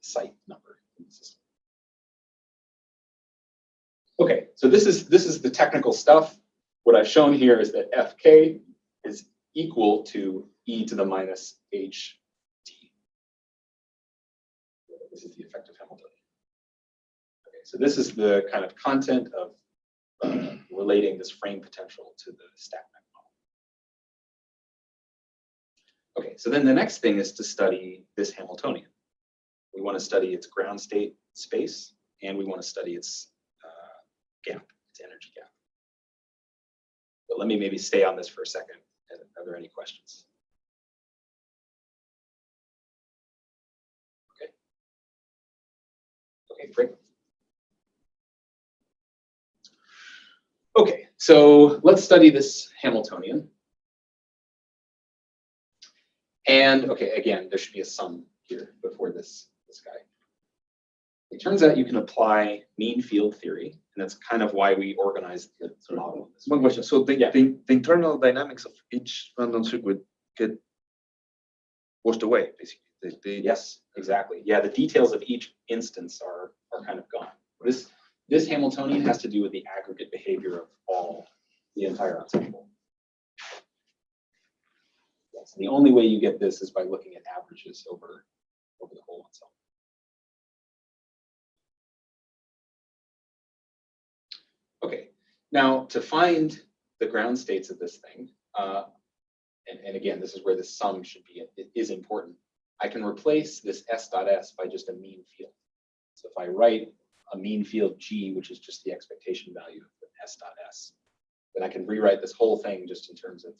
site number in the system. Okay, so this is the technical stuff. What I've shown here is that Fk is equal to e to the minus ht. This is the effective Hamiltonian. Okay, so this is the kind of content of relating this frame potential to the StatMech model. Okay, so then the next thing is to study this Hamiltonian. We want to study its ground state space, and we want to study its gap, its energy gap. But let me maybe stay on this for a second. Are there any questions? Okay. Okay, great. Okay, so let's study this Hamiltonian. And okay, again, there should be a sum here before this guy. It turns out you can apply mean field theory, and that's kind of why we organized the model. One question. So the internal dynamics of each random circuit get washed away, basically. Yes, exactly. Yeah, the details of each instance are kind of gone. This Hamiltonian has to do with the aggregate behavior of the entire ensemble. Yes, the only way you get this is by looking at averages over the whole ensemble. Okay, now to find the ground states of this thing, and again, this is where the sum should be, it is important. I can replace this s.s by just a mean field. So if I write a mean field G, which is just the expectation value of s.s, then I can rewrite this whole thing just in terms of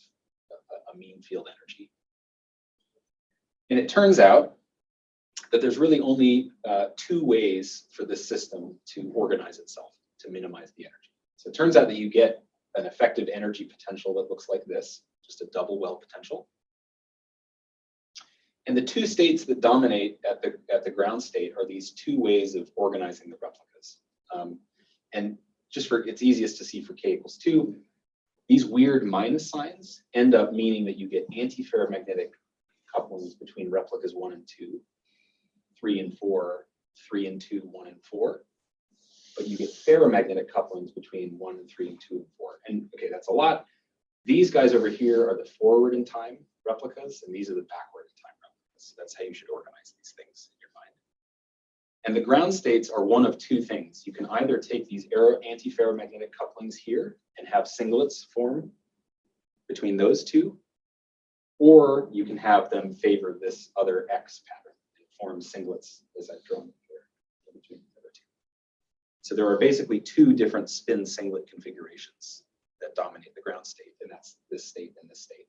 a mean field energy. And it turns out that there's really only two ways for this system to organize itself, to minimize the energy. So it turns out that you get an effective energy potential that looks like this, just a double well potential. And the two states that dominate at the ground state are these two ways of organizing the replicas. And just for it's easiest to see for k equals 2, these weird minus signs end up meaning that you get antiferromagnetic couplings between replicas 1 and 2, 3 and 4, 3 and 2, 1 and 4. But you get ferromagnetic couplings between 1 and 3 and 2 and 4. And okay, that's a lot. These guys over here are the forward in time replicas, and these are the backward in time replicas. That's how you should organize these things in your mind. And the ground states are one of two things. You can either take these antiferromagnetic couplings here and have singlets form between those two, or you can have them favor this other X pattern and form singlets as I've drawn here between the other two. So there are basically two different spin singlet configurations that dominate the ground state, and that's this state and this state.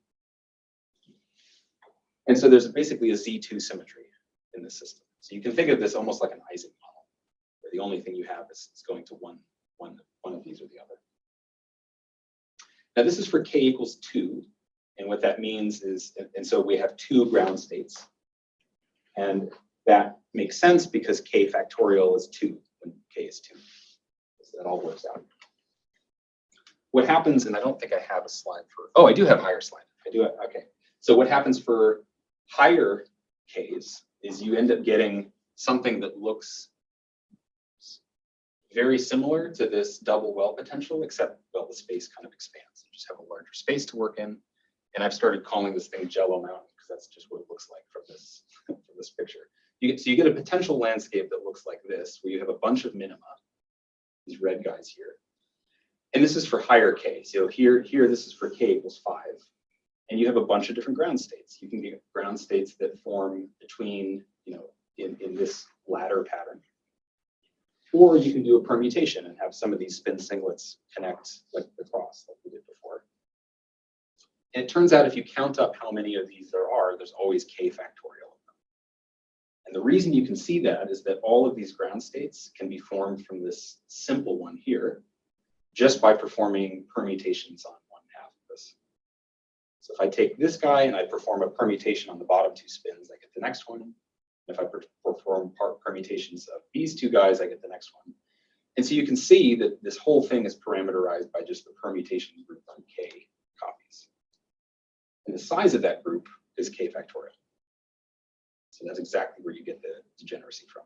And so there's basically a Z2 symmetry in this system. So you can think of this almost like an Ising model, where the only thing you have is going to one of these or the other. Now this is for k equals 2, and what that means is, and so we have two ground states, and that makes sense because k factorial is 2 when k is 2. So that all works out. What happens, and I don't think I have a slide for, oh, I do have higher slide. I do have, okay. So what happens for higher k's is you end up getting something that looks very similar to this double well potential, except, well, the space kind of expands. You just have a larger space to work in. And I've started calling this thing Jello Mountain because that's just what it looks like from this, from this picture. So you get a potential landscape that looks like this, where you have a bunch of minima, these red guys here. And this is for higher k. So here, this is for k equals 5. And you have a bunch of different ground states. You can get ground states that form between, in this ladder pattern. Or you can do a permutation and have some of these spin singlets connect like the cross, like we did before. And it turns out if you count up how many of these there are, there's always k factorial of them. And the reason you can see that is that all of these ground states can be formed from this simple one here, just by performing permutations on 1/2 of this. So if I take this guy and I perform a permutation on the bottom two spins, I get the next one. If I perform permutations of these two guys, I get the next one. And so you can see that this whole thing is parameterized by just the permutation group on k copies. And the size of that group is k factorial. So that's exactly where you get the degeneracy from.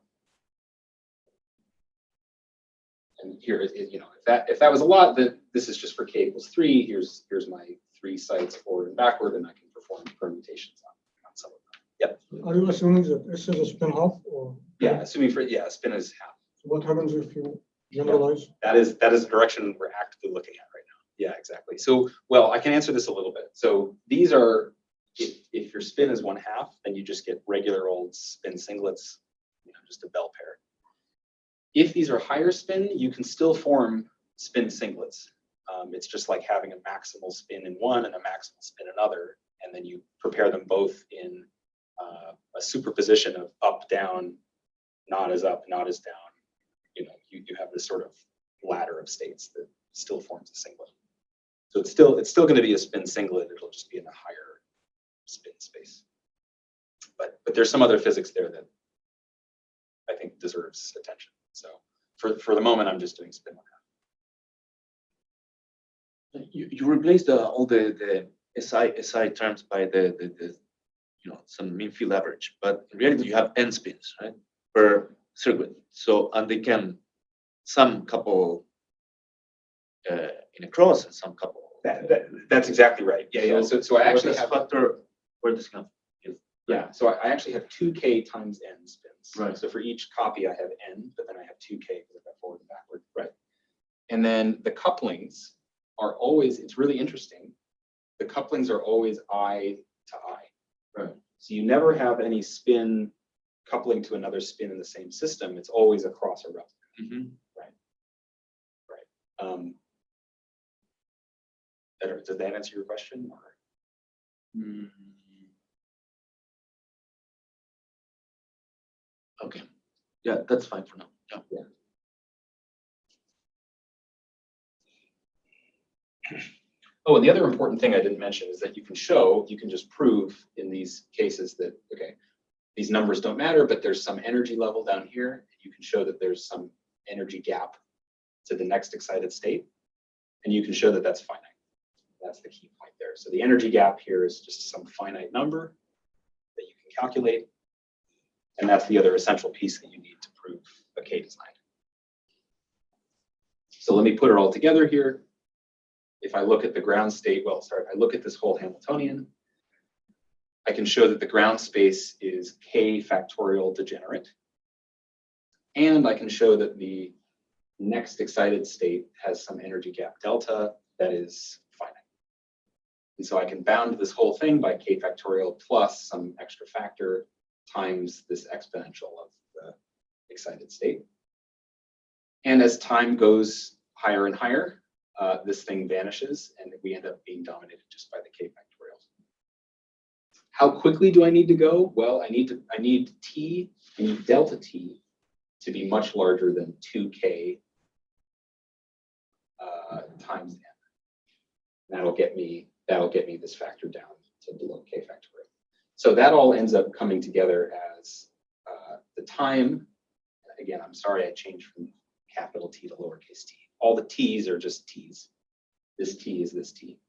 And here, if that was a lot, then this is just for k equals 3. Here's my 3 sites forward and backward, and I can perform permutations on some of them. Yep. Are you assuming that S is a spin half, or? Yeah, assuming spin is half. So what happens if you generalize? That is the direction we're actively looking at right now. Yeah, exactly. So, well, I can answer this a little bit. So these are, if your spin is 1/2, then you just get regular old spin singlets, just a bell pair. If these are higher spin, you can still form spin singlets. It's just like having a maximal spin in one and a maximal spin in another, and then you prepare them both in a superposition of up, down, not as up, not as down. You have this sort of ladder of states that still forms a singlet. So it's still going to be a spin singlet. It'll just be in a higher spin space. But there's some other physics there that I think deserves attention. So for the moment, I'm just doing spin 1/2. You replaced all the SI terms by the some mean field average. But in reality, you have n spins, right, per circuit. So, and they can, some couple in a cross and some couple. That's exactly right. Yeah. So I actually have factor where this come. Yeah, so I actually have 2k times n spins. Right. So for each copy, I have n, but then I have 2k because I've got forward and backward. Right. And then the couplings are always, it's really interesting. The couplings are always I to I. Right. So you never have any spin coupling to another spin in the same system. It's always across a replica. Mm-hmm. Right. Does that answer your question? Or? Mm. Okay. Yeah, that's fine for now. Yeah. Oh, and the other important thing I didn't mention is that you can just prove in these cases that, okay, these numbers don't matter, but there's some energy level down here. You can show that there's some energy gap to the next excited state, and you can show that that's finite. That's the key point there. So the energy gap here is just some finite number that you can calculate, and that's the other essential piece that you need to prove a K design. So let me put it all together here. If I look at the ground state, if I look at this whole Hamiltonian, I can show that the ground space is K factorial degenerate. And I can show that the next excited state has some energy gap delta that is finite. And so I can bound this whole thing by K factorial plus some extra factor times this exponential of the excited state. And as time goes higher and higher, this thing vanishes and we end up being dominated just by the K factorial. How quickly do I need to go? Well, I need delta t to be much larger than 2k times n. That'll get me this factor down to below K factorial. So that all ends up coming together as the time. Again, I'm sorry I changed from capital T to lowercase t. All the t's are just t's. This t is this t.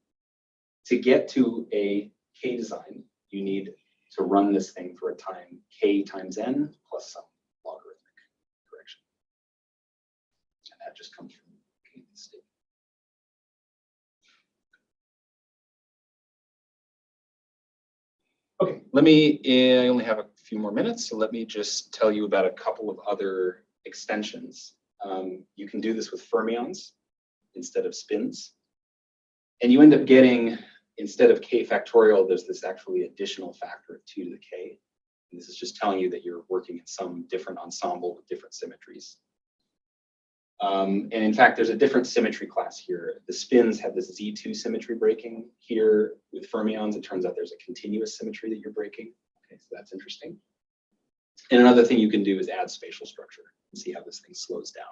To get to a K design, you need to run this thing for a time K times n plus some logarithmic correction. And that just comes from K state. Okay, I only have a few more minutes, so let me just tell you about a couple of other extensions. You can do this with fermions instead of spins. And you end up getting, instead of K factorial, there's this actually additional factor of 2 to the K. And this is just telling you that you're working in some different ensemble with different symmetries. And in fact, there's a different symmetry class here. The spins have this Z2 symmetry breaking. Here with fermions, it turns out there's a continuous symmetry that you're breaking. Okay, so that's interesting. And another thing you can do is add spatial structure and see how this thing slows down.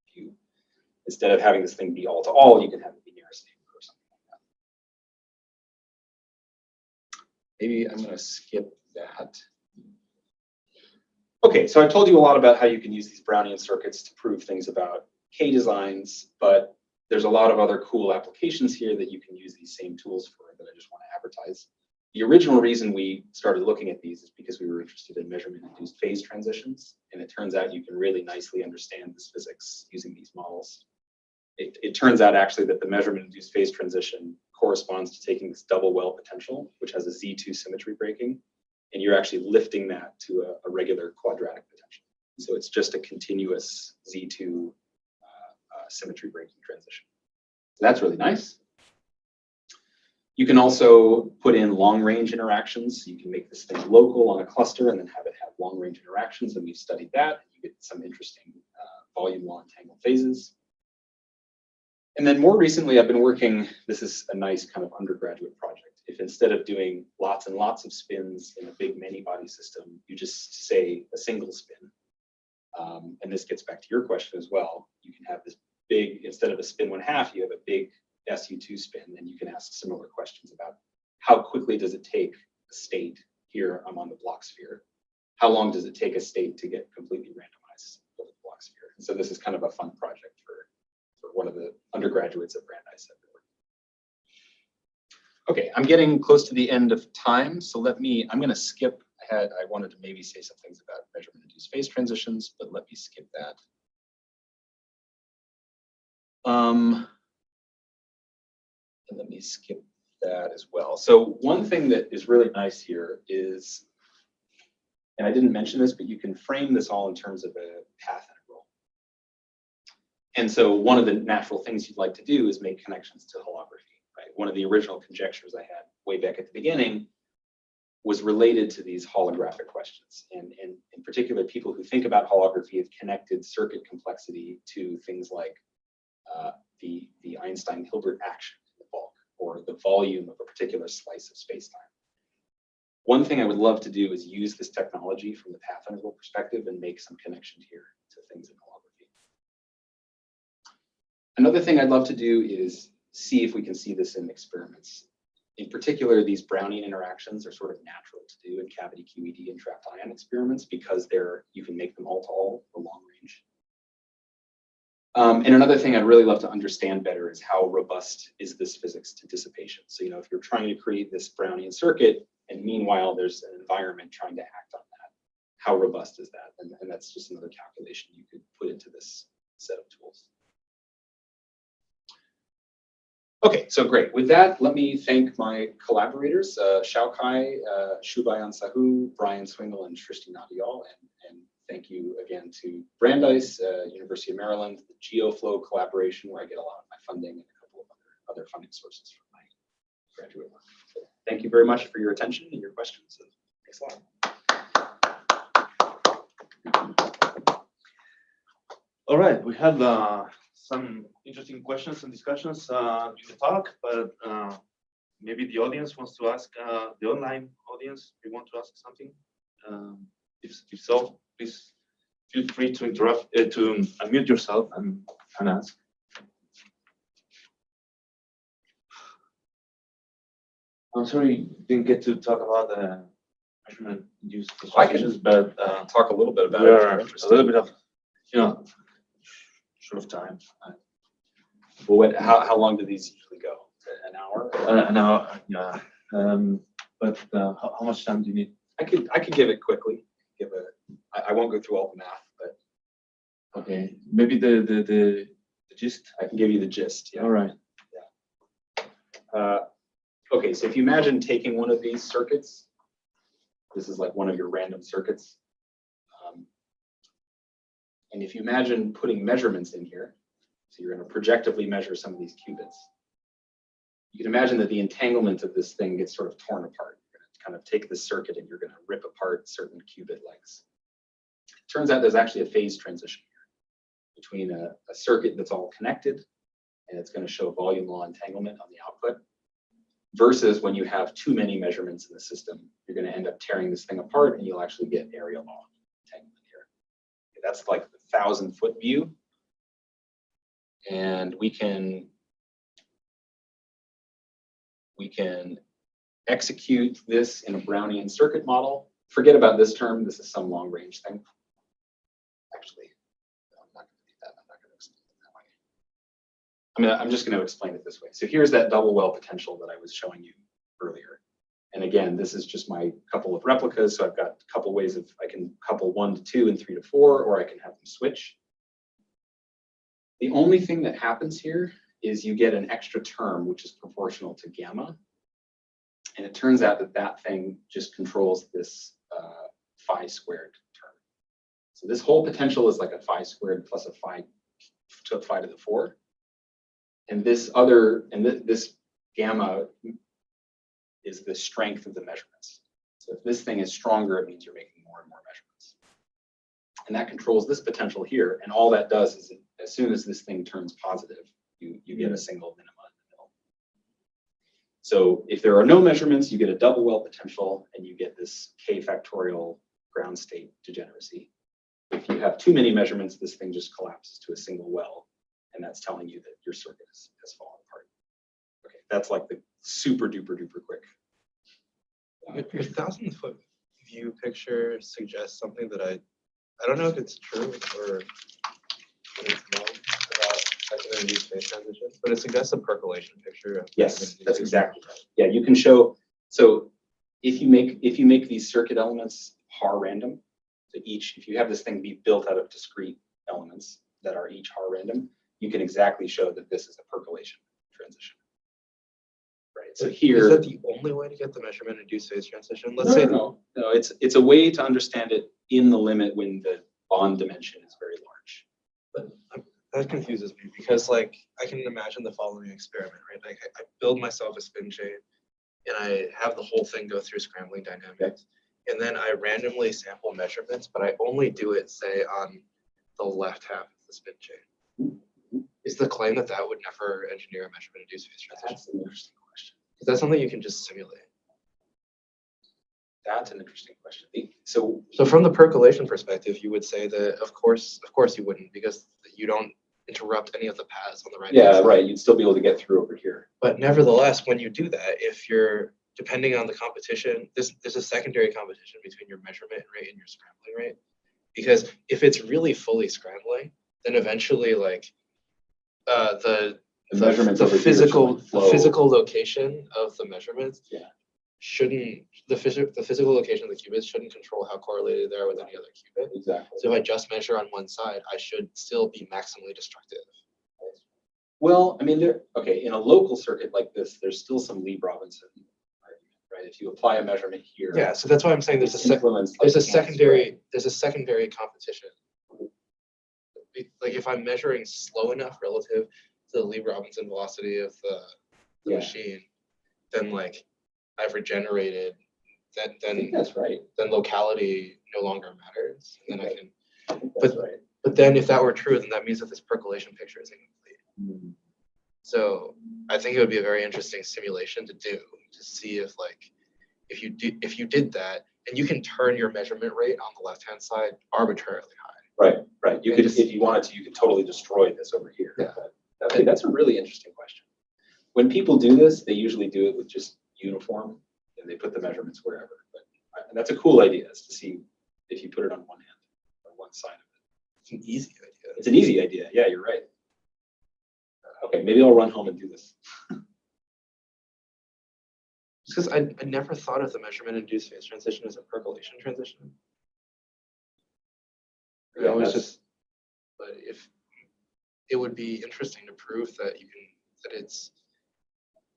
If you, instead of having this thing be all to all, you can have it be nearest neighbor or something like that. Maybe I'm going to skip that. Okay, so I told you a lot about how you can use these Brownian circuits to prove things about K designs, but there's a lot of other cool applications here that you can use these same tools for that I just want to advertise. The original reason we started looking at these is because we were interested in measurement-induced phase transitions, and it turns out you can really nicely understand this physics using these models. It turns out actually that the measurement-induced phase transition corresponds to taking this double well potential, which has a Z2 symmetry breaking, and you're actually lifting that to a regular quadratic potential. So it's just a continuous Z2 symmetry breaking transition. So that's really nice. You can also put in long-range interactions. You can make this thing local on a cluster and then have it have long-range interactions, and we've studied that. You get some interesting volume law entangled phases. And then more recently, I've been working, this is a nice kind of undergraduate project. If instead of doing lots and lots of spins in a big many-body system, you just say a single spin, and this gets back to your question as well, you can have this big, instead of a spin 1/2, you have a big SU2 spin, and you can ask similar questions about how quickly does it take a state, here I'm on the block sphere, how long does it take a state to get completely randomized with the block sphere? And so this is kind of a fun project for one of the undergraduates at Brandeis. Okay, I'm getting close to the end of time, so I'm going to skip ahead. I wanted to maybe say some things about measurement-induced phase transitions, but let me skip that. And let me skip that as well. So one thing that is really nice here is, and I didn't mention this, but you can frame this all in terms of a path integral. And so one of the natural things you'd like to do is make connections to holography, right? One of the original conjectures I had way back at the beginning was related to these holographic questions. And in particular, people who think about holography have connected circuit complexity to things like the Einstein-Hilbert action in the bulk, or the volume of a particular slice of spacetime. One thing I would love to do is use this technology from the path integral perspective and make some connection here to things in holography. Another thing I'd love to do is see if we can see this in experiments. In particular, these Brownian interactions are sort of natural to do in cavity QED and trapped ion experiments because you can make them all-to-all or long range. And another thing I'd really love to understand better is how robust is this physics to dissipation. So, if you're trying to create this Brownian circuit, and meanwhile there's an environment trying to act on that, how robust is that? And that's just another calculation you could put into this set of tools. Okay, so great. With that, let me thank my collaborators, Xiaokai, Shubayan Sahu, Brian Swingle, and Shrishti Nadial, and thank you again to Brandeis, University of Maryland, the GeoFlow collaboration, where I get a lot of my funding, and a couple of other funding sources for my graduate work. So thank you very much for your attention and your questions. Thanks a lot. All right, we had some interesting questions and discussions during the talk, but maybe the audience wants to ask, the online audience, if you want to ask something. If so, please feel free to interrupt, to unmute yourself and ask. I'm sorry, didn't get to talk about the measurement-induced associations, but Talk a little bit about we it. are a little bit of, short of time. Well, how long do these usually go? An hour? An hour, yeah. But how much time do you need? I could give it quickly. I won't go through all the math, but Okay, maybe the gist. I can give you the gist. Yeah. All right. Okay, so if you imagine taking one of these circuits, this is like one of your random circuits. And if you imagine putting measurements in here, so you're going to projectively measure some of these qubits, you can imagine that the entanglement of this thing gets sort of torn apart. You're going to kind of take this circuit and you're going to rip apart certain qubit lengths. It turns out there's actually a phase transition here between a circuit that's all connected, and it's going to show volume law entanglement on the output, versus when you have too many measurements in the system, you're going to end up tearing this thing apart and you'll actually get area law entanglement here. Okay, that's like the 1,000-foot view. And we can execute this in a Brownian circuit model. Forget about this term. This is some long range thing. Actually, no, I'm not going to do that. I'm not going to explain it that way. I'm just going to explain it this way. So here's that double well potential that I was showing you earlier. And again, this is just my couple of replicas. So I've got a couple ways of, I can couple 1 to 2 and 3 to 4, or I can have them switch. The only thing that happens here is you get an extra term, which is proportional to gamma. And it turns out that that thing just controls this phi squared term. So this whole potential is like a phi squared plus a phi to the 4. And this this gamma is the strength of the measurements. So if this thing is stronger, it means you're making more and more measurements. And that controls this potential here. And all that does is as soon as this thing turns positive, you get a single minima in the middle. So if there are no measurements, you get a double well potential and you get this k factorial ground state degeneracy. If you have too many measurements, this thing just collapses to a single well. And that's telling you that your circuit has fallen apart. Okay, that's like the super duper duper quick. Your 1,000-foot view picture suggests something that I don't know if it's true or about second-induced phase transition, but it suggests a percolation picture. Yes, that's exactly right. Yeah, you can show. So if you make these circuit elements Haar-random, so if you have this thing be built out of discrete elements that are each Haar-random, you can exactly show that this is a percolation transition. Right. So here, is that the only way to get the measurement-induced phase transition? Let's say no. It's a way to understand it in the limit when the bond dimension is very large. But that confuses me because, like, I can imagine the following experiment, right? Like, I build myself a spin chain, and I have the whole thing go through scrambling dynamics, and then I randomly sample measurements, but I only do it, say, on the left half of the spin chain. Is the claim that that would never engineer a measurement-induced phase transition? That's an interesting question. Is that something you can just simulate? That's an interesting question. So from the percolation perspective, you would say that of course you wouldn't, because you don't interrupt any of the paths on the right. yeah, right. You'd still be able to get through over here. But nevertheless, when you do that, if you're depending on the competition, there's a secondary competition between your measurement rate and your scrambling rate. Because if it's really fully scrambling, then eventually, like the physical location of the measurements shouldn't the physical location of the qubits shouldn't control how correlated they are with any other qubit. Exactly. So if I just measure on one side, I should still be maximally destructive. Well, I mean, in a local circuit like this, there's still some Lieb-Robinson argument, right? If you apply a measurement here, Yeah, so that's why I'm saying there's a secondary competition. Like if I'm measuring slow enough relative to the Lieb-Robinson velocity of the machine, then like I've regenerated. I think that's right. Then locality no longer matters. And then I can. That's right. But then if that were true, then that means that this percolation picture is incomplete. Mm. So I think it would be a very interesting simulation to do to see if like if you did that, and you can turn your measurement rate on the left-hand side arbitrarily high. Right. You could, if you wanted to, you could totally destroy this over here. Yeah. That's a really interesting question. When people do this, they usually do it with just uniform, and they put the measurements wherever. But that's a cool idea, is to see if you put it on one hand or one side of it. It's an easy idea. It's an easy idea. Yeah, you're right. Okay, maybe I'll run home and do this. Just because I never thought of the measurement-induced phase transition as a percolation transition. Yeah, But if it would be interesting to prove that that it's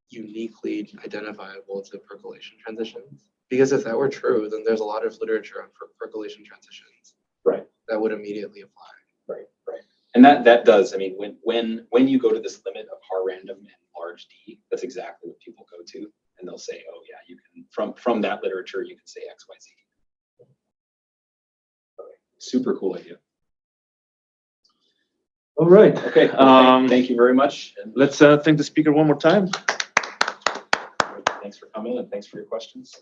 uniquely identifiable to percolation transitions. Because if that were true, then there's a lot of literature on percolation transitions. Right. That would immediately apply. Right. And that does, I mean, when you go to this limit of Haar-random and large D, that's exactly what people go to. And they'll say, oh yeah, you can, from that literature, you can say X, Y, Z. Okay. Super cool idea. All right. Okay. Thank you very much. And Let's thank the speaker one more time. thanks for coming and thanks for your questions.